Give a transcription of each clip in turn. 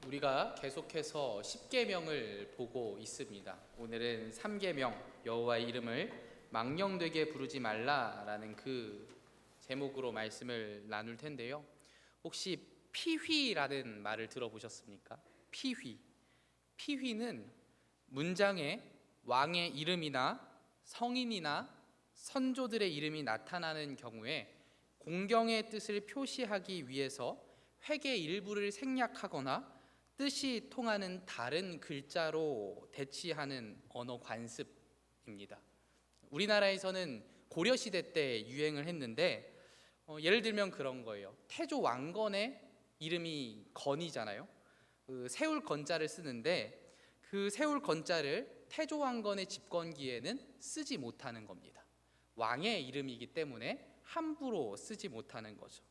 우리가 계속해서 십계명을 보고 있습니다. 오늘은 3계명, 여호와의 이름을 망령되게 부르지 말라라는 그 제목으로 말씀을 나눌 텐데요. 혹시 피휘라는 말을 들어보셨습니까? 피휘. 피휘는 문장에 왕의 이름이나 성인이나 선조들의 이름이 나타나는 경우에 공경의 뜻을 표시하기 위해서 획의 일부를 생략하거나 뜻이 통하는 다른 글자로 대치하는 언어 관습입니다. 우리나라에서는 고려시대 때 유행을 했는데 예를 들면 그런 거예요. 태조 왕건의 이름이 건이잖아요. 그 세울 건자를 쓰는데 그 세울 건자를 태조 왕건의 집권기에는 쓰지 못하는 겁니다. 왕의 이름이기 때문에 함부로 쓰지 못하는 거죠.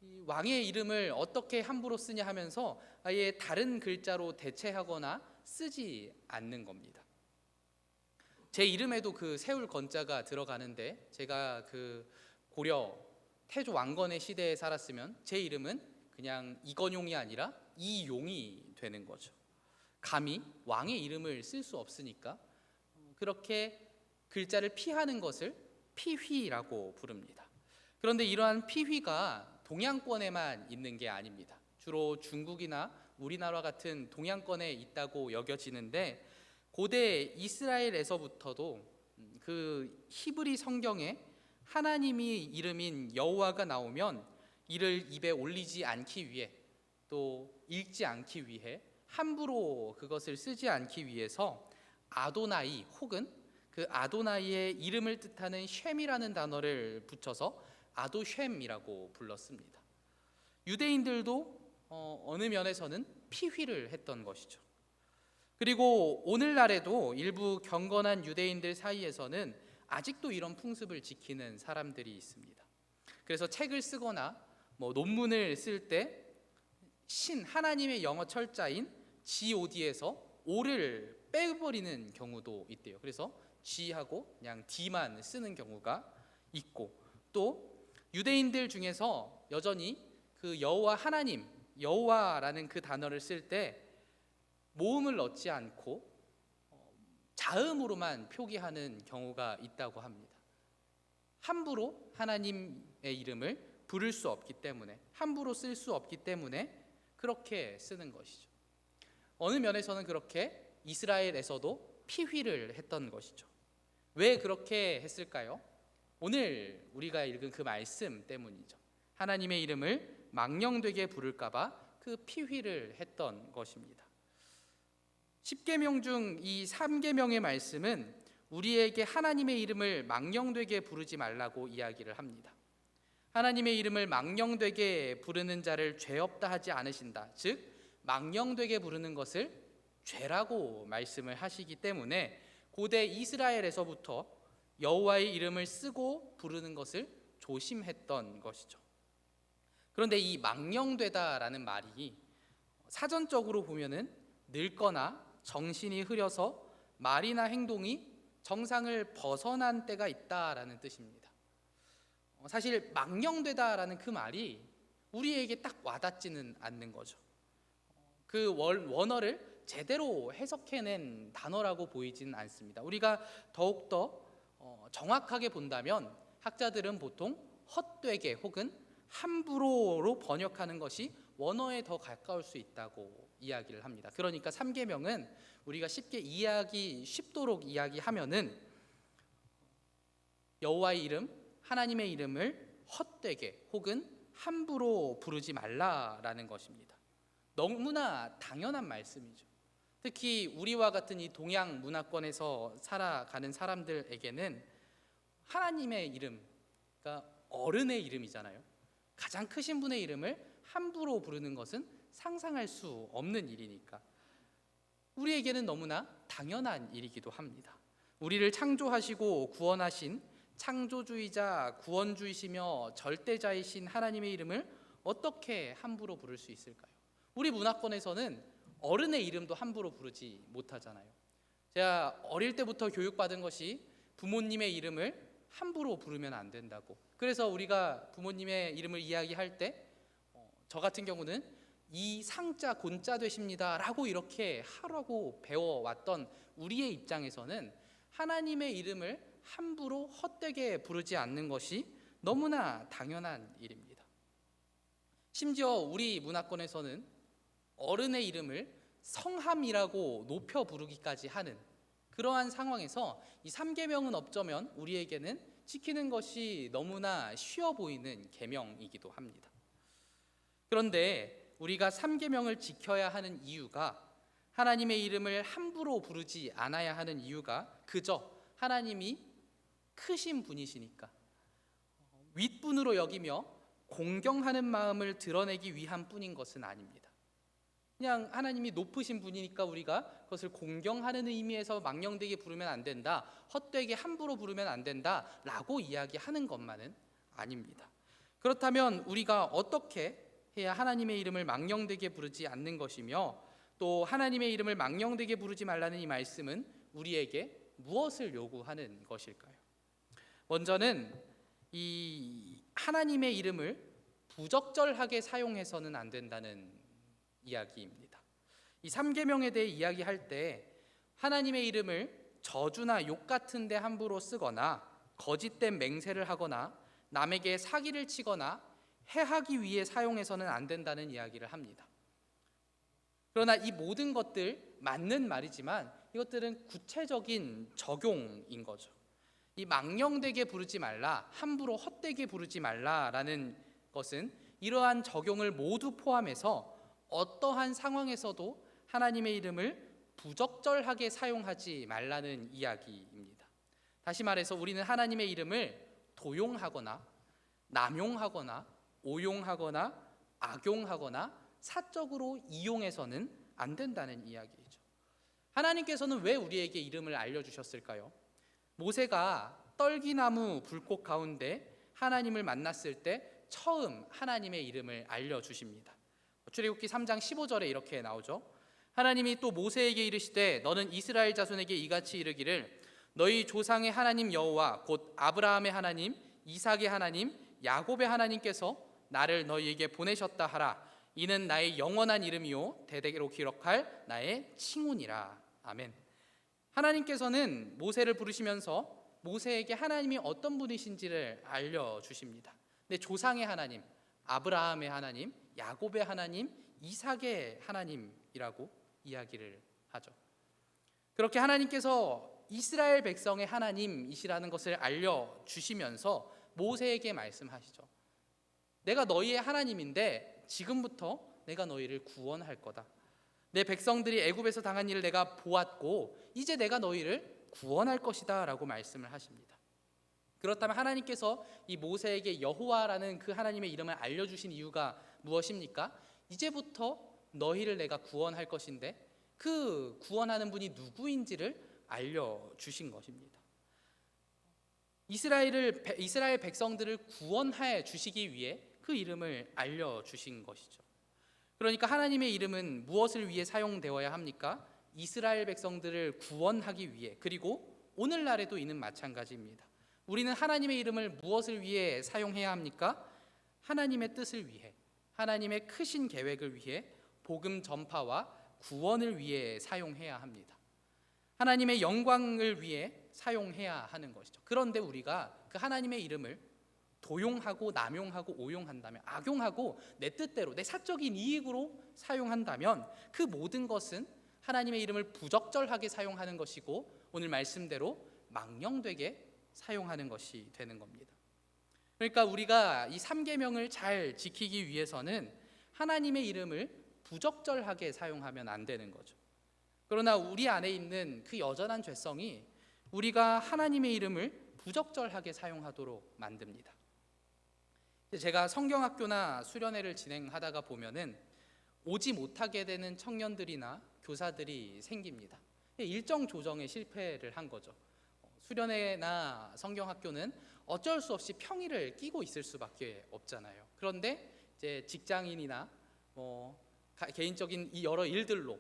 이 왕의 이름을 어떻게 함부로 쓰냐 하면서 아예 다른 글자로 대체하거나 쓰지 않는 겁니다. 제 이름에도 그 세울 건자가 들어가는데 제가 그 고려 태조 왕건의 시대에 살았으면 제 이름은 그냥 이건용이 아니라 이용이 되는 거죠. 감히 왕의 이름을 쓸 수 없으니까 그렇게 글자를 피하는 것을 피휘라고 부릅니다. 그런데 이러한 피휘가 동양권에만 있는 게 아닙니다. 주로 중국이나 우리나라 같은 동양권에 있다고 여겨지는데 고대 이스라엘에서부터도 그 히브리 성경에 하나님이 이름인 여호와가 나오면 이를 입에 올리지 않기 위해 또 읽지 않기 위해 함부로 그것을 쓰지 않기 위해서 아도나이 혹은 그 아도나이의 이름을 뜻하는 쉔이라는 단어를 붙여서 아도쉔이라고 불렀습니다. 유대인들도 어느 면에서는 피휘를 했던 것이죠. 그리고 오늘날에도 일부 경건한 유대인들 사이에서는 아직도 이런 풍습을 지키는 사람들이 있습니다. 그래서 책을 쓰거나 논문을 쓸 때 하나님의 영어 철자인 god에서 o를 빼버리는 경우도 있대요. 그래서 g하고 그냥 d만 쓰는 경우가 있고, 또 유대인들 중에서 여전히 그 여호와 하나님, 여호와라는 그 단어를 쓸 때 모음을 넣지 않고 자음으로만 표기하는 경우가 있다고 합니다. 함부로 하나님의 이름을 부를 수 없기 때문에, 함부로 쓸 수 없기 때문에 그렇게 쓰는 것이죠. 어느 면에서는 그렇게 이스라엘에서도 피휘를 했던 것이죠. 왜 그렇게 했을까요? 오늘 우리가 읽은 그 말씀 때문이죠. 하나님의 이름을 망령되게 부를까봐 그 피휘를 했던 것입니다. 10계명 중 이 3계명의 말씀은 우리에게 하나님의 이름을 망령되게 부르지 말라고 이야기를 합니다. 하나님의 이름을 망령되게 부르는 자를 죄 없다 하지 않으신다. 즉 망령되게 부르는 것을 죄라고 말씀을 하시기 때문에 고대 이스라엘에서부터 여호와의 이름을 쓰고 부르는 것을 조심했던 것이죠. 그런데 이 망령되다라는 말이 사전적으로 보면은 늙거나 정신이 흐려서 말이나 행동이 정상을 벗어난 때가 있다라는 뜻입니다. 사실 망령되다라는 그 말이 우리에게 딱 와닿지는 않는 거죠. 그 원어를 제대로 해석해낸 단어라고 보이지는 않습니다. 우리가 더욱더 정확하게 본다면 학자들은 보통 헛되게 혹은 함부로로 번역하는 것이 원어에 더 가까울 수 있다고 이야기를 합니다. 그러니까 3계명은 우리가 쉽도록 이야기하면은 여호와의 이름, 하나님의 이름을 헛되게 혹은 함부로 부르지 말라라는 것입니다. 너무나 당연한 말씀이죠. 특히 우리와 같은 이 동양 문화권에서 살아가는 사람들에게는 하나님의 이름, 그러니까 어른의 이름이잖아요. 가장 크신 분의 이름을 함부로 부르는 것은 상상할 수 없는 일이니까 우리에게는 너무나 당연한 일이기도 합니다. 우리를 창조하시고 구원하신 창조주이자 구원주이시며 절대자이신 하나님의 이름을 어떻게 함부로 부를 수 있을까요? 우리 문화권에서는 어른의 이름도 함부로 부르지 못하잖아요. 제가 어릴 때부터 교육받은 것이 부모님의 이름을 함부로 부르면 안 된다고. 그래서 우리가 부모님의 이름을 이야기할 때 저 같은 경우는 이 상자 곤자 되십니다 라고 이렇게 하라고 배워왔던 우리의 입장에서는 하나님의 이름을 함부로 헛되게 부르지 않는 것이 너무나 당연한 일입니다. 심지어 우리 문화권에서는 어른의 이름을 성함이라고 높여 부르기까지 하는 그러한 상황에서 이 3계명은 어쩌면 우리에게는 지키는 것이 너무나 쉬워 보이는 계명이기도 합니다. 그런데 우리가 3계명을 지켜야 하는 이유가, 하나님의 이름을 함부로 부르지 않아야 하는 이유가 그저 하나님이 크신 분이시니까, 윗분으로 여기며 공경하는 마음을 드러내기 위한 뿐인 것은 아닙니다. 그냥 하나님이 높으신 분이니까 우리가 그것을 공경하는 의미에서 망령되게 부르면 안 된다, 헛되게 함부로 부르면 안 된다 라고 이야기하는 것만은 아닙니다. 그렇다면 우리가 어떻게 해야 하나님의 이름을 망령되게 부르지 않는 것이며, 또 하나님의 이름을 망령되게 부르지 말라는 이 말씀은 우리에게 무엇을 요구하는 것일까요? 먼저는 이 하나님의 이름을 부적절하게 사용해서는 안 된다는 이야기입니다. 이 3계명에 대해 이야기할 때 하나님의 이름을 저주나 욕 같은 데 함부로 쓰거나 거짓된 맹세를 하거나 남에게 사기를 치거나 해하기 위해 사용해서는 안 된다는 이야기를 합니다. 그러나 이 모든 것들 맞는 말이지만 이것들은 구체적인 적용인 거죠. 이 망령되게 부르지 말라, 함부로 헛되게 부르지 말라라는 것은 이러한 적용을 모두 포함해서 어떠한 상황에서도 하나님의 이름을 부적절하게 사용하지 말라는 이야기입니다. 다시 말해서 우리는 하나님의 이름을 도용하거나 남용하거나 오용하거나 악용하거나 사적으로 이용해서는 안 된다는 이야기죠. 하나님께서는 왜 우리에게 이름을 알려주셨을까요? 모세가 떨기나무 불꽃 가운데 하나님을 만났을 때 처음 하나님의 이름을 알려주십니다. 출애굽기 3장 15절에 이렇게 나오죠. 하나님이 또 모세에게 이르시되 너는 이스라엘 자손에게 이같이 이르기를 너희 조상의 하나님 여호와 곧 아브라함의 하나님, 이삭의 하나님, 야곱의 하나님께서 나를 너희에게 보내셨다 하라. 이는 나의 영원한 이름이요 대대로 기록할 나의 칭훈이라. 아멘. 하나님께서는 모세를 부르시면서 모세에게 하나님이 어떤 분이신지를 알려주십니다. 근데 조상의 하나님, 아브라함의 하나님, 야곱의 하나님, 이삭의 하나님이라고 이야기를 하죠. 그렇게 하나님께서 이스라엘 백성의 하나님이시라는 것을 알려주시면서 모세에게 말씀하시죠. 내가 너희의 하나님인데 지금부터 내가 너희를 구원할 거다. 내 백성들이 애굽에서 당한 일을 내가 보았고 이제 내가 너희를 구원할 것이다 라고 말씀을 하십니다. 그렇다면 하나님께서 이 모세에게 여호와라는 그 하나님의 이름을 알려주신 이유가 무엇입니까? 이제부터 너희를 내가 구원할 것인데 그 구원하는 분이 누구인지를 알려주신 것입니다. 이스라엘 백성들을 구원해 주시기 위해 그 이름을 알려주신 것이죠. 그러니까 하나님의 이름은 무엇을 위해 사용되어야 합니까? 이스라엘 백성들을 구원하기 위해, 그리고 오늘날에도 이는 마찬가지입니다. 우리는 하나님의 이름을 무엇을 위해 사용해야 합니까? 하나님의 뜻을 위해, 하나님의 크신 계획을 위해, 복음 전파와 구원을 위해 사용해야 합니다. 하나님의 영광을 위해 사용해야 하는 것이죠. 그런데 우리가 그 하나님의 이름을 도용하고 남용하고 오용한다면, 악용하고 내 뜻대로 내 사적인 이익으로 사용한다면 그 모든 것은 하나님의 이름을 부적절하게 사용하는 것이고 오늘 말씀대로 망령되게 사용하는 것이 되는 겁니다. 그러니까 우리가 이 3계명을 잘 지키기 위해서는 하나님의 이름을 부적절하게 사용하면 안 되는 거죠. 그러나 우리 안에 있는 그 여전한 죄성이 우리가 하나님의 이름을 부적절하게 사용하도록 만듭니다. 제가 성경학교나 수련회를 진행하다가 보면은 오지 못하게 되는 청년들이나 교사들이 생깁니다. 일정 조정에 실패를 한 거죠. 수련회나 성경학교는 어쩔 수 없이 평일을 끼고 있을 수밖에 없잖아요. 그런데 이제 직장인이나 개인적인 이 여러 일들로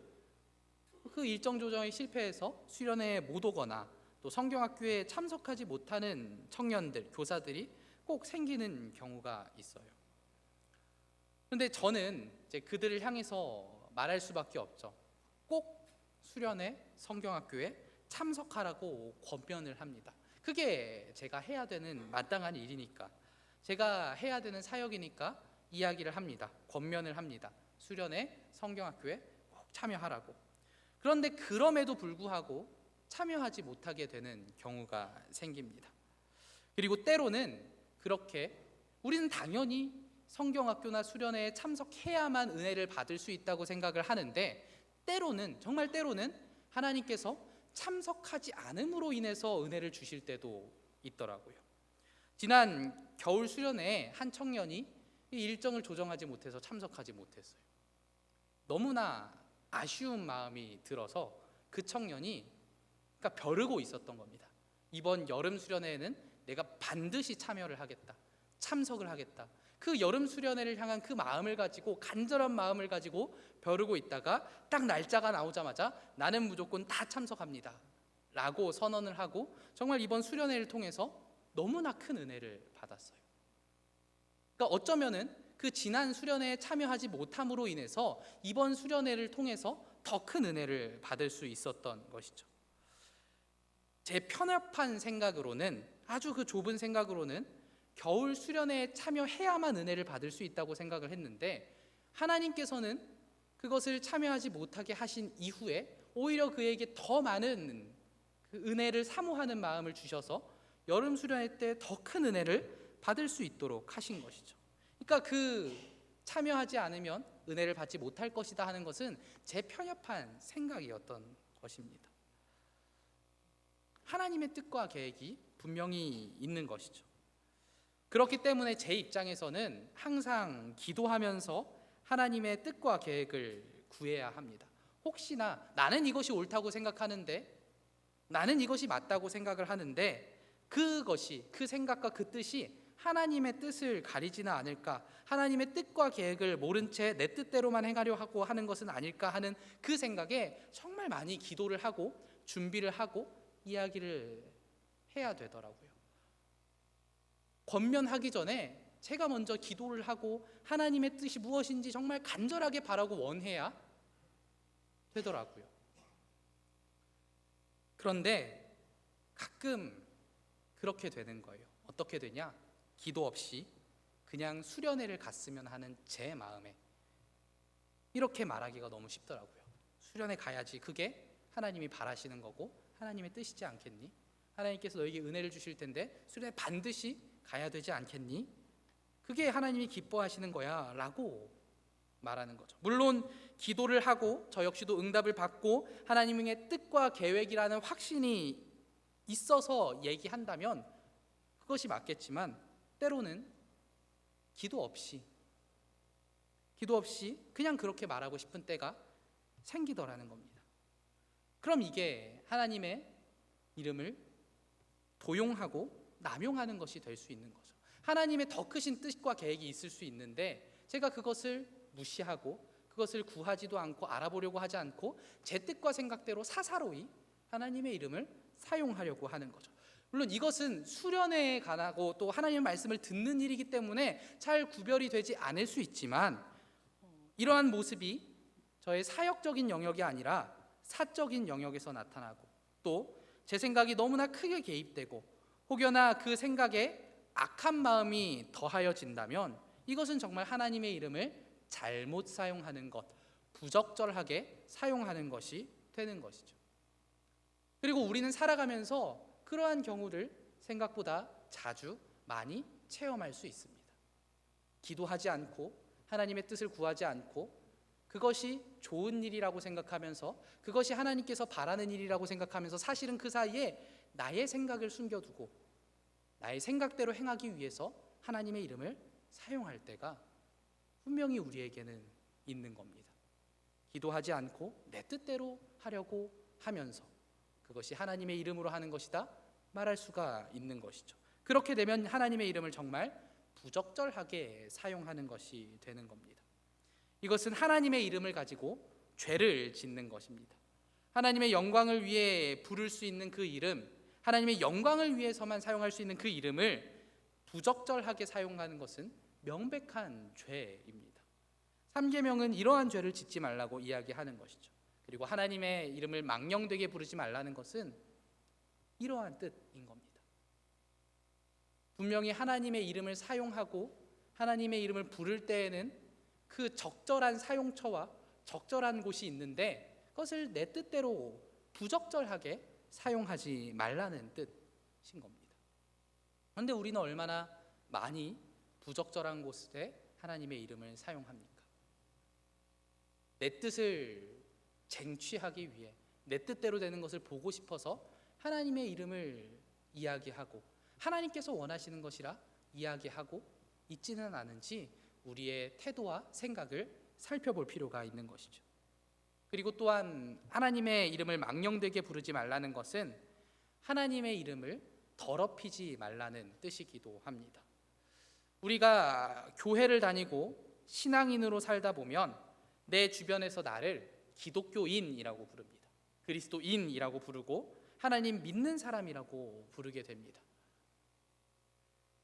그 일정 조정에 실패해서 수련회에 못 오거나 또 성경학교에 참석하지 못하는 청년들, 교사들이 꼭 생기는 경우가 있어요. 그런데 저는 이제 그들을 향해서 말할 수밖에 없죠. 꼭 수련회 성경학교에 참석하라고 권면을 합니다. 그게 제가 해야 되는 마땅한 일이니까, 제가 해야 되는 사역이니까 이야기를 합니다. 권면을 합니다. 수련회 성경학교에 꼭 참여하라고. 그런데 그럼에도 불구하고 참여하지 못하게 되는 경우가 생깁니다. 그리고 때로는 그렇게 우리는 당연히 성경학교나 수련회에 참석해야만 은혜를 받을 수 있다고 생각을 하는데, 때로는, 정말 때로는 하나님께서 참석하지 않음으로 인해서 은혜를 주실 때도 있더라고요. 지난 겨울 수련회에 한 청년이 이 일정을 조정하지 못해서 참석하지 못했어요. 너무나 아쉬운 마음이 들어서 그 청년이 벼르고 있었던 겁니다. 이번 여름 수련회에는 내가 반드시 참여를 하겠다, 참석을 하겠다. 그 여름 수련회를 향한 그 마음을 가지고, 간절한 마음을 가지고 벼르고 있다가 딱 날짜가 나오자마자 나는 무조건 다 참석합니다 라고 선언을 하고, 정말 이번 수련회를 통해서 너무나 큰 은혜를 받았어요. 그러니까 어쩌면은 그 지난 수련회에 참여하지 못함으로 인해서 이번 수련회를 통해서 더 큰 은혜를 받을 수 있었던 것이죠. 제 편협한 생각으로는, 아주 그 좁은 생각으로는 겨울 수련회에 참여해야만 은혜를 받을 수 있다고 생각을 했는데, 하나님께서는 그것을 참여하지 못하게 하신 이후에 오히려 그에게 더 많은 그 은혜를 사모하는 마음을 주셔서 여름 수련회 때 더 큰 은혜를 받을 수 있도록 하신 것이죠. 그러니까 그 참여하지 않으면 은혜를 받지 못할 것이다 하는 것은 제 편협한 생각이었던 것입니다. 하나님의 뜻과 계획이 분명히 있는 것이죠. 그렇기 때문에 제 입장에서는 항상 기도하면서 하나님의 뜻과 계획을 구해야 합니다. 혹시나 나는 이것이 옳다고 생각하는데, 나는 이것이 맞다고 생각을 하는데, 그것이, 그 생각과 그 뜻이 하나님의 뜻을 가리지는 않을까, 하나님의 뜻과 계획을 모른 채 내 뜻대로만 행하려 하고 하는 것은 아닐까 하는 그 생각에 정말 많이 기도를 하고 준비를 하고 이야기를 해야 되더라고요. 권면하기 전에 제가 먼저 기도를 하고 하나님의 뜻이 무엇인지 정말 간절하게 바라고 원해야 되더라고요. 그런데 가끔 그렇게 되는 거예요. 어떻게 되냐? 기도 없이 그냥 수련회를 갔으면 하는 제 마음에 이렇게 말하기가 너무 쉽더라고요. 수련회 가야지, 그게 하나님이 바라시는 거고 하나님의 뜻이지 않겠니? 하나님께서 너에게 은혜를 주실 텐데 수련회 반드시 가야 되지 않겠니? 그게 하나님이 기뻐하시는 거야 라고 말하는 거죠. 물론 기도를 하고 저 역시도 응답을 받고 하나님의 뜻과 계획이라는 확신이 있어서 얘기한다면 그것이 맞겠지만, 때로는 기도 없이 그냥 그렇게 말하고 싶은 때가 생기더라는 겁니다. 그럼 이게 하나님의 이름을 도용하고 남용하는 것이 될 수 있는 거죠. 하나님의 더 크신 뜻과 계획이 있을 수 있는데 제가 그것을 무시하고 그것을 구하지도 않고 알아보려고 하지 않고 제 뜻과 생각대로 사사로이 하나님의 이름을 사용하려고 하는 거죠. 물론 이것은 수련회에 가고 또 하나님의 말씀을 듣는 일이기 때문에 잘 구별이 되지 않을 수 있지만, 이러한 모습이 저의 사역적인 영역이 아니라 사적인 영역에서 나타나고 또 제 생각이 너무나 크게 개입되고 혹여나 그 생각에 악한 마음이 더하여진다면 이것은 정말 하나님의 이름을 잘못 사용하는 것, 부적절하게 사용하는 것이 되는 것이죠. 그리고 우리는 살아가면서 그러한 경우를 생각보다 자주 많이 체험할 수 있습니다. 기도하지 않고 하나님의 뜻을 구하지 않고 그것이 좋은 일이라고 생각하면서 그것이 하나님께서 바라는 일이라고 생각하면서 사실은 그 사이에 나의 생각을 숨겨두고 나의 생각대로 행하기 위해서 하나님의 이름을 사용할 때가 분명히 우리에게는 있는 겁니다. 기도하지 않고 내 뜻대로 하려고 하면서 그것이 하나님의 이름으로 하는 것이다 말할 수가 있는 것이죠. 그렇게 되면 하나님의 이름을 정말 부적절하게 사용하는 것이 되는 겁니다. 이것은 하나님의 이름을 가지고 죄를 짓는 것입니다. 하나님의 영광을 위해 부를 수 있는 그 이름, 하나님의 영광을 위해서만 사용할 수 있는 그 이름을 부적절하게 사용하는 것은 명백한 죄입니다. 3계명은 이러한 죄를 짓지 말라고 이야기하는 것이죠. 그리고 하나님의 이름을 망령되게 부르지 말라는 것은 이러한 뜻인 겁니다. 분명히 하나님의 이름을 사용하고 하나님의 이름을 부를 때에는 그 적절한 사용처와 적절한 곳이 있는데 그것을 내 뜻대로 부적절하게 사용하지 말라는 뜻인 겁니다. 그런데 우리는 얼마나 많이 부적절한 곳에 하나님의 이름을 사용합니까? 내 뜻을 쟁취하기 위해 내 뜻대로 되는 것을 보고 싶어서 하나님의 이름을 이야기하고 하나님께서 원하시는 것이라 이야기하고 있지는 않은지 우리의 태도와 생각을 살펴볼 필요가 있는 것이죠. 그리고 또한 하나님의 이름을 망령되게 부르지 말라는 것은 하나님의 이름을 더럽히지 말라는 뜻이기도 합니다. 우리가 교회를 다니고 신앙인으로 살다 보면 내 주변에서 나를 기독교인이라고 부릅니다. 그리스도인이라고 부르고 하나님 믿는 사람이라고 부르게 됩니다.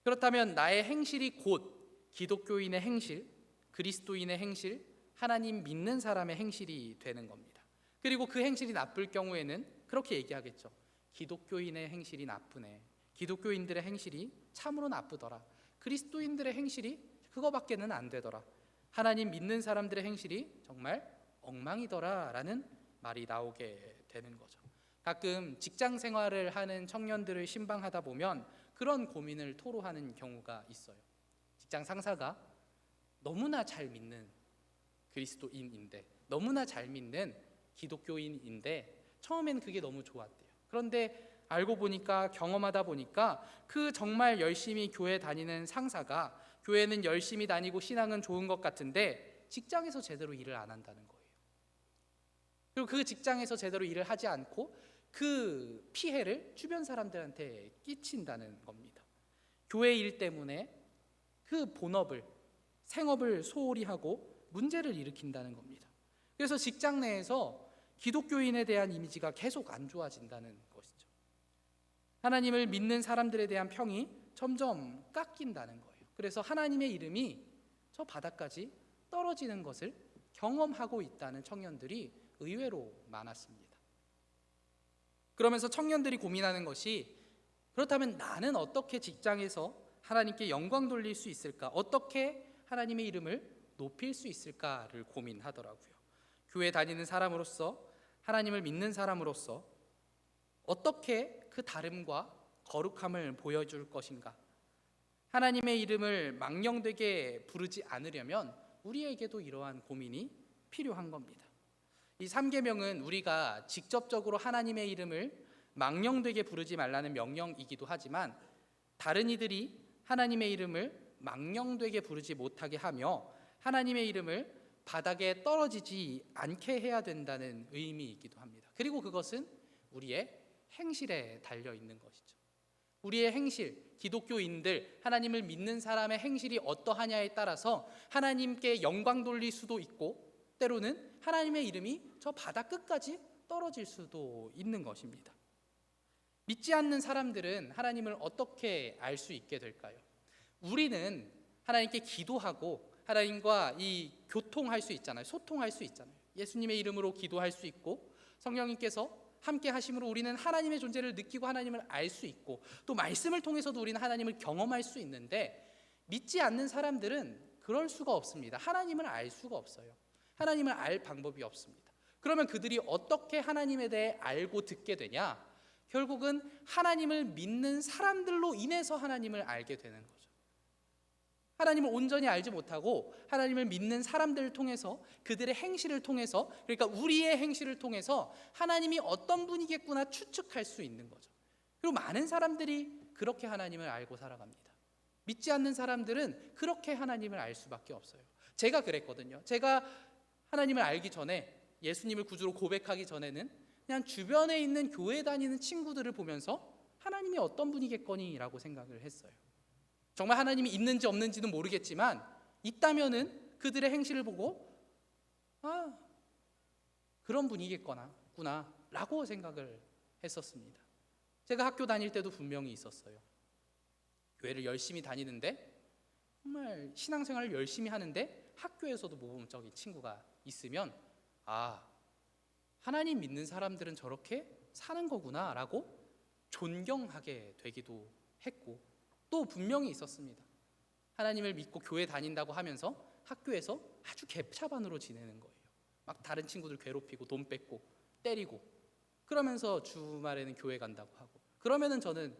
그렇다면 나의 행실이 곧 기독교인의 행실, 그리스도인의 행실, 하나님 믿는 사람의 행실이 되는 겁니다. 그리고 그 행실이 나쁠 경우에는 그렇게 얘기하겠죠. 기독교인의 행실이 나쁘네. 기독교인들의 행실이 참으로 나쁘더라. 그리스도인들의 행실이 그거밖에는 안 되더라. 하나님 믿는 사람들의 행실이 정말 엉망이더라 라는 말이 나오게 되는 거죠. 가끔 직장 생활을 하는 청년들을 신방하다 보면 그런 고민을 토로하는 경우가 있어요. 직장 상사가 너무나 잘 믿는 그리스도인인데, 너무나 잘 믿는 기독교인인데 처음엔 그게 너무 좋았대요. 그런데 알고 보니까, 경험하다 보니까 그 정말 열심히 교회 다니는 상사가 교회는 열심히 다니고 신앙은 좋은 것 같은데 직장에서 제대로 일을 안 한다는 거예요. 그리고 그 직장에서 제대로 일을 하지 않고 그 피해를 주변 사람들한테 끼친다는 겁니다. 교회 일 때문에 그 본업을, 생업을 소홀히 하고 문제를 일으킨다는 겁니다. 그래서 직장 내에서 기독교인에 대한 이미지가 계속 안 좋아진다는 것이죠. 하나님을 믿는 사람들에 대한 평이 점점 깎인다는 거예요. 그래서 하나님의 이름이 저 바닥까지 떨어지는 것을 경험하고 있다는 청년들이 의외로 많았습니다. 그러면서 청년들이 고민하는 것이, 그렇다면 나는 어떻게 직장에서 하나님께 영광 돌릴 수 있을까? 어떻게 하나님의 이름을 높일 수 있을까를 고민하더라고요. 교회 다니는 사람으로서, 하나님을 믿는 사람으로서 어떻게 그 다름과 거룩함을 보여줄 것인가? 하나님의 이름을 망령되게 부르지 않으려면 우리에게도 이러한 고민이 필요한 겁니다. 이 3계명은 우리가 직접적으로 하나님의 이름을 망령되게 부르지 말라는 명령이기도 하지만 다른 이들이 하나님의 이름을 망령되게 부르지 못하게 하며 하나님의 이름을 바닥에 떨어지지 않게 해야 된다는 의미이기도 합니다. 그리고 그것은 우리의 행실에 달려 있는 것이죠. 우리의 행실, 기독교인들, 하나님을 믿는 사람의 행실이 어떠하냐에 따라서 하나님께 영광 돌릴 수도 있고 때로는 하나님의 이름이 저 바닥 끝까지 떨어질 수도 있는 것입니다. 믿지 않는 사람들은 하나님을 어떻게 알 수 있게 될까요? 우리는 하나님께 기도하고 하나님과 이 교통할 수 있잖아요. 소통할 수 있잖아요. 예수님의 이름으로 기도할 수 있고 성령님께서 함께 하심으로 우리는 하나님의 존재를 느끼고 하나님을 알 수 있고 또 말씀을 통해서도 우리는 하나님을 경험할 수 있는데 믿지 않는 사람들은 그럴 수가 없습니다. 하나님을 알 수가 없어요. 하나님을 알 방법이 없습니다. 그러면 그들이 어떻게 하나님에 대해 알고 듣게 되냐? 결국은 하나님을 믿는 사람들로 인해서 하나님을 알게 되는 거죠. 하나님을 온전히 알지 못하고 하나님을 믿는 사람들을 통해서, 그들의 행실을 통해서, 그러니까 우리의 행실을 통해서 하나님이 어떤 분이겠구나 추측할 수 있는 거죠. 그리고 많은 사람들이 그렇게 하나님을 알고 살아갑니다. 믿지 않는 사람들은 그렇게 하나님을 알 수밖에 없어요. 제가 그랬거든요. 제가 하나님을 알기 전에, 예수님을 구주로 고백하기 전에는 그냥 주변에 있는 교회 다니는 친구들을 보면서 하나님이 어떤 분이겠거니라고 생각을 했어요. 정말 하나님이 있는지 없는지는 모르겠지만 있다면은 그들의 행실을 보고 그런 분이겠구나 라고 생각을 했었습니다. 제가 학교 다닐 때도 분명히 있었어요. 교회를 열심히 다니는데 정말 신앙생활을 열심히 하는데 학교에서도 모범적인 친구가 있으면 아, 하나님 믿는 사람들은 저렇게 사는 거구나 라고 존경하게 되기도 했고, 또 분명히 있었습니다. 하나님을 믿고 교회 다닌다고 하면서 학교에서 아주 갭차반으로 지내는 거예요. 막 다른 친구들 괴롭히고 돈 뺏고 때리고, 그러면서 주말에는 교회 간다고 하고, 그러면은 저는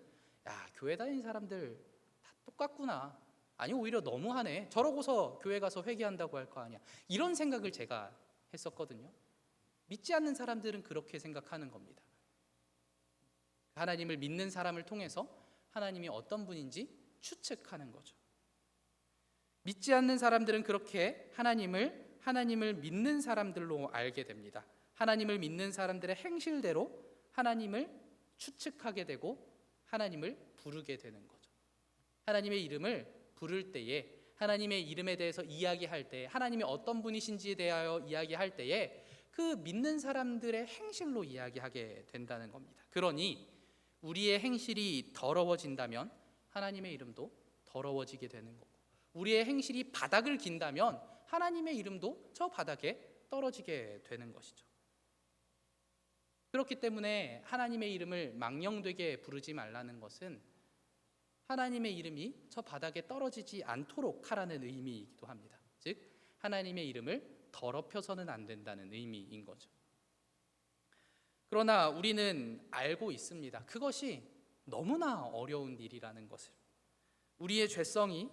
야, 교회 다니는 사람들 다 똑같구나, 아니 오히려 너무하네, 저러고서 교회 가서 회개한다고 할 거 아니야, 이런 생각을 제가 했었거든요. 믿지 않는 사람들은 그렇게 생각하는 겁니다. 하나님을 믿는 사람을 통해서 하나님이 어떤 분인지 추측하는 거죠. 믿지 않는 사람들은 그렇게 하나님을 믿는 사람들로 알게 됩니다. 하나님을 믿는 사람들의 행실대로 하나님을 추측하게 되고 하나님을 부르게 되는 거죠. 하나님의 이름을 부를 때에, 하나님의 이름에 대해서 이야기할 때, 하나님이 어떤 분이신지에 대하여 이야기할 때에 그 믿는 사람들의 행실로 이야기하게 된다는 겁니다. 그러니 우리의 행실이 더러워진다면 하나님의 이름도 더러워지게 되는 거고, 우리의 행실이 바닥을 긴다면 하나님의 이름도 저 바닥에 떨어지게 되는 것이죠. 그렇기 때문에 하나님의 이름을 망령되게 부르지 말라는 것은 하나님의 이름이 저 바닥에 떨어지지 않도록 하라는 의미이기도 합니다. 즉 하나님의 이름을 더럽혀서는 안 된다는 의미인 거죠. 그러나 우리는 알고 있습니다. 그것이 너무나 어려운 일이라는 것을. 우리의 죄성이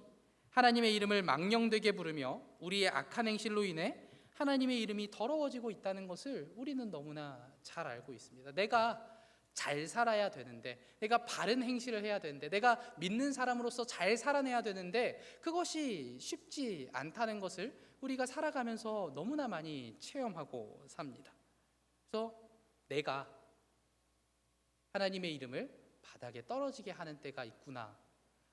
하나님의 이름을 망령되게 부르며 우리의 악한 행실로 인해 하나님의 이름이 더러워지고 있다는 것을 우리는 너무나 잘 알고 있습니다. 내가 잘 살아야 되는데, 내가 바른 행실을 해야 되는데, 내가 믿는 사람으로서 잘 살아내야 되는데 그것이 쉽지 않다는 것을 우리가 살아가면서 너무나 많이 체험하고 삽니다. 그래서 내가 하나님의 이름을 바닥에 떨어지게 하는 때가 있구나,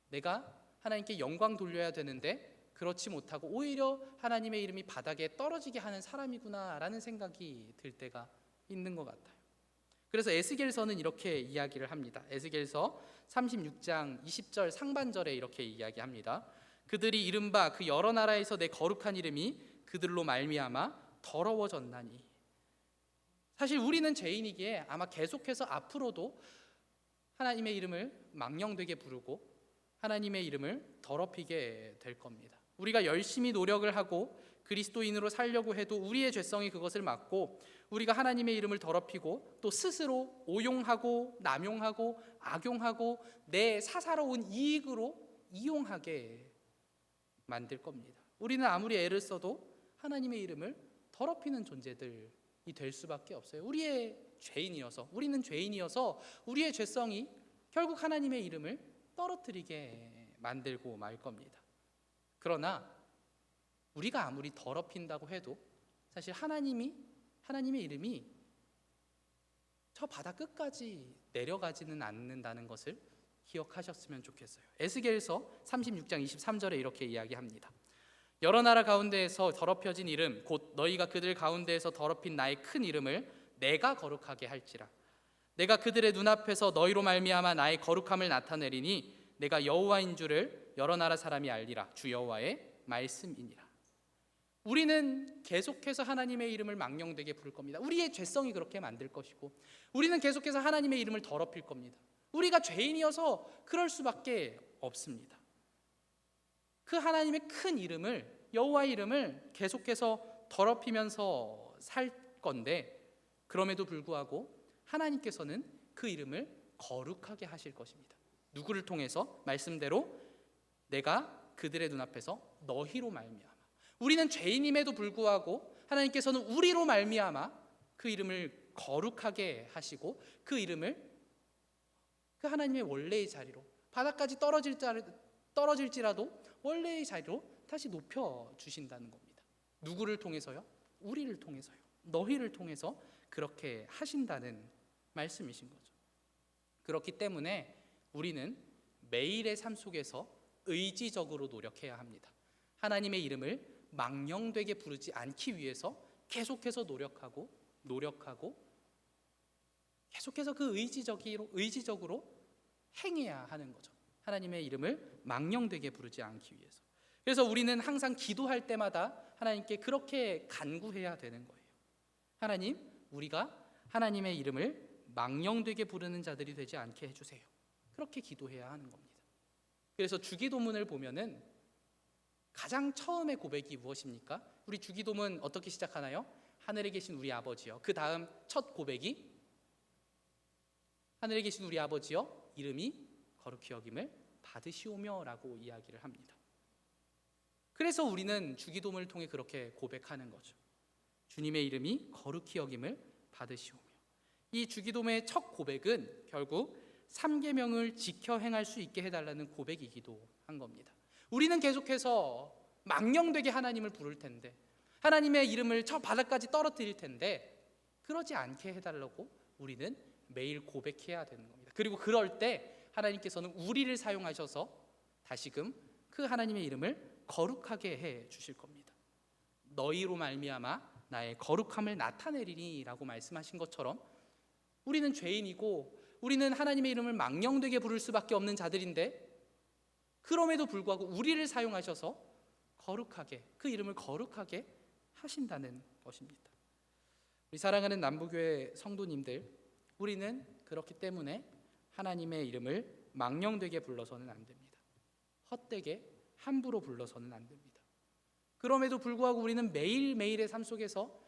내가 하나님께 영광 돌려야 되는데 그렇지 못하고 오히려 하나님의 이름이 바닥에 떨어지게 하는 사람이구나 라는 생각이 들 때가 있는 것 같아요. 그래서 에스겔서는 이렇게 이야기를 합니다. 에스겔서 36장 20절 상반절에 이렇게 이야기합니다. 그들이 이른바 그 여러 나라에서 내 거룩한 이름이 그들로 말미암아 더러워졌나니. 사실 우리는 죄인이기에 아마 계속해서 앞으로도 하나님의 이름을 망령되게 부르고 하나님의 이름을 더럽히게 될 겁니다. 우리가 열심히 노력을 하고 그리스도인으로 살려고 해도 우리의 죄성이 그것을 막고 우리가 하나님의 이름을 더럽히고 또 스스로 오용하고 남용하고 악용하고 내 사사로운 이익으로 이용하게 만들 겁니다. 우리는 아무리 애를 써도 하나님의 이름을 더럽히는 존재들이 될 수밖에 없어요. 우리는 죄인이어서 우리의 죄성이 결국 하나님의 이름을 떨어뜨리게 만들고 말 겁니다. 그러나 우리가 아무리 더럽힌다고 해도 사실 하나님의 이름이 저 바다 끝까지 내려가지는 않는다는 것을 기억하셨으면 좋겠어요. 에스겔서 36장 23절에 이렇게 이야기합니다. 여러 나라 가운데에서 더럽혀진 이름 곧 너희가 그들 가운데에서 더럽힌 나의 큰 이름을 내가 거룩하게 할지라. 내가 그들의 눈앞에서 너희로 말미암아 나의 거룩함을 나타내리니 내가 여호와인 줄을 여러 나라 사람이 알리라. 주 여호와의 말씀이니라. 우리는 계속해서 하나님의 이름을 망령되게 부를 겁니다. 우리의 죄성이 그렇게 만들 것이고 우리는 계속해서 하나님의 이름을 더럽힐 겁니다. 우리가 죄인이어서 그럴 수밖에 없습니다. 그 하나님의 큰 이름을, 여호와의 이름을 계속해서 더럽히면서 살 건데 그럼에도 불구하고 하나님께서는 그 이름을 거룩하게 하실 것입니다. 누구를 통해서? 말씀대로 내가 그들의 눈앞에서 너희로 말미암아. 우리는 죄인임에도 불구하고 하나님께서는 우리로 말미암아 그 이름을 거룩하게 하시고 그 이름을 그 하나님의 원래의 자리로, 바닥까지 떨어질지라도 원래의 자리로 다시 높여주신다는 겁니다. 누구를 통해서요? 우리를 통해서요. 너희를 통해서 그렇게 하신다는 말씀이신 거죠. 그렇기 때문에 우리는 매일의 삶 속에서 의지적으로 노력해야 합니다. 하나님의 이름을 망령되게 부르지 않기 위해서 계속해서 노력하고 계속해서 그 의지적으로 행해야 하는 거죠. 하나님의 이름을 망령되게 부르지 않기 위해서. 그래서 우리는 항상 기도할 때마다 하나님께 그렇게 간구해야 되는 거예요. 하나님, 우리가 하나님의 이름을 망령되게 부르는 자들이 되지 않게 해주세요. 그렇게 기도해야 하는 겁니다. 그래서 주기도문을 보면은 가장 처음의 고백이 무엇입니까? 우리 주기도문 어떻게 시작하나요? 하늘에 계신 우리 아버지여. 그 다음 첫 고백이 하늘에 계신 우리 아버지여, 이름이 거룩히 여김을 받으시오며 라고 이야기를 합니다. 그래서 우리는 주기도문을 통해 그렇게 고백하는 거죠. 주님의 이름이 거룩히 여김을 받으시오며. 이 주기도문의 첫 고백은 결국 3계명을 지켜 행할 수 있게 해달라는 고백이기도 한 겁니다. 우리는 계속해서 망령되게 하나님을 부를 텐데, 하나님의 이름을 저 바닥까지 떨어뜨릴 텐데, 그러지 않게 해달라고 우리는 매일 고백해야 되는 겁니다. 그리고 그럴 때 하나님께서는 우리를 사용하셔서 다시금 그 하나님의 이름을 거룩하게 해 주실 겁니다. 너희로 말미암아 나의 거룩함을 나타내리니 라고 말씀하신 것처럼 우리는 죄인이고 우리는 하나님의 이름을 망령되게 부를 수밖에 없는 자들인데, 그럼에도 불구하고 우리를 사용하셔서 거룩하게, 그 이름을 거룩하게 하신다는 것입니다. 우리 사랑하는 남부교회 성도님들, 우리는 그렇기 때문에 하나님의 이름을 망령되게 불러서는 안 됩니다. 헛되게 함부로 불러서는 안 됩니다. 그럼에도 불구하고 우리는 매일매일의 삶 속에서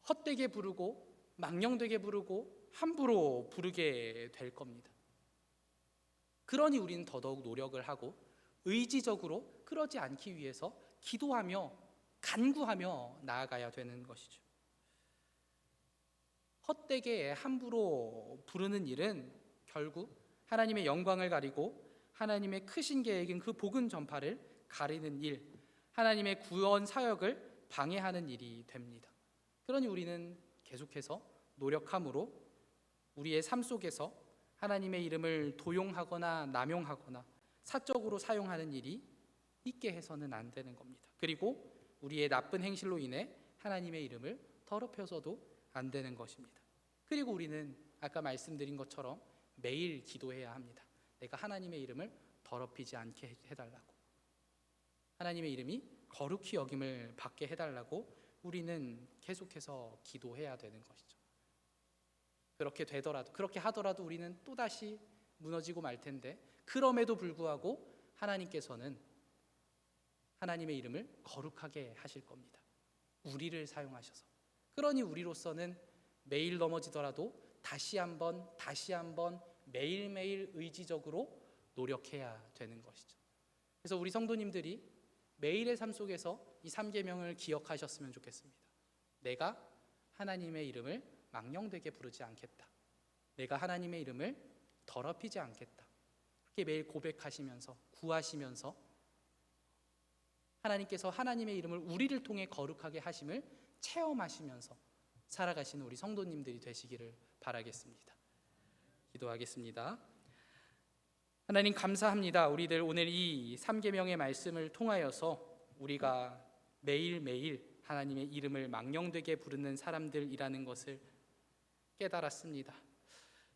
헛되게 부르고 망령되게 부르고 함부로 부르게 될 겁니다. 그러니 우리는 더더욱 노력을 하고 의지적으로 그러지 않기 위해서 기도하며 간구하며 나아가야 되는 것이죠. 헛되게 함부로 부르는 일은 결국 하나님의 영광을 가리고 하나님의 크신 계획인 그 복음 전파를 가리는 일, 하나님의 구원 사역을 방해하는 일이 됩니다. 그러니 우리는 계속해서 노력함으로 우리의 삶 속에서 하나님의 이름을 도용하거나 남용하거나 사적으로 사용하는 일이 있게 해서는 안 되는 겁니다. 그리고 우리의 나쁜 행실로 인해 하나님의 이름을 더럽혀서도 안 되는 것입니다. 그리고 우리는 아까 말씀드린 것처럼 매일 기도해야 합니다. 내가 하나님의 이름을 더럽히지 않게 해달라고, 하나님의 이름이 거룩히 여김을 받게 해달라고 우리는 계속해서 기도해야 되는 것이죠. 그렇게 되더라도, 그렇게 하더라도 우리는 또다시 무너지고 말 텐데, 그럼에도 불구하고 하나님께서는 하나님의 이름을 거룩하게 하실 겁니다. 우리를 사용하셔서. 그러니 우리로서는 매일 넘어지더라도 다시 한번 매일매일 의지적으로 노력해야 되는 것이죠. 그래서 우리 성도님들이 매일의 삶 속에서 이 3계명을 기억하셨으면 좋겠습니다. 내가 하나님의 이름을 망령되게 부르지 않겠다. 내가 하나님의 이름을 더럽히지 않겠다. 그렇게 매일 고백하시면서 구하시면서 하나님께서 하나님의 이름을 우리를 통해 거룩하게 하심을 체험하시면서 살아가시는 우리 성도님들이 되시기를 바라겠습니다. 기도하겠습니다. 하나님 감사합니다. 우리들 오늘 이 3계명의 말씀을 통하여서 우리가 매일매일 하나님의 이름을 망령되게 부르는 사람들이라는 것을 깨달았습니다.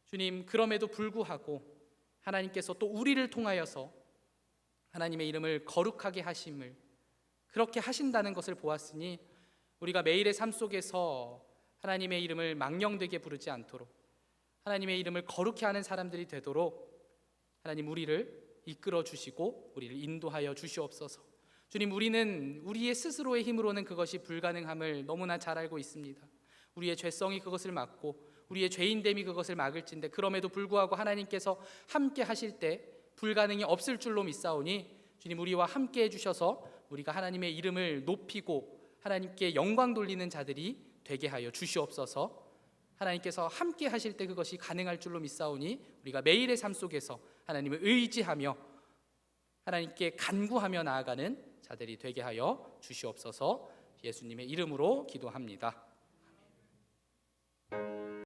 주님, 그럼에도 불구하고 하나님께서 또 우리를 통하여서 하나님의 이름을 거룩하게 하심을 그렇게 하신다는 것을 보았으니 우리가 매일의 삶 속에서 하나님의 이름을 망령되게 부르지 않도록 하나님의 이름을 거룩히 하는 사람들이 되도록 하나님 우리를 이끌어 주시고 우리를 인도하여 주시옵소서. 주님, 우리는 우리의 스스로의 힘으로는 그것이 불가능함을 너무나 잘 알고 있습니다. 우리의 죄성이 그것을 막고 우리의 죄인됨이 그것을 막을진데, 그럼에도 불구하고 하나님께서 함께 하실 때 불가능이 없을 줄로 믿사오니 주님, 우리와 함께 해주셔서 우리가 하나님의 이름을 높이고 하나님께 영광 돌리는 자들이 되게 하여 주시옵소서. 하나님께서 함께 하실 때 그것이 가능할 줄로 믿사오니 우리가 매일의 삶 속에서 하나님을 의지하며 하나님께 간구하며 나아가는 자들이 되게 하여 주시옵소서. 예수님의 이름으로 기도합니다.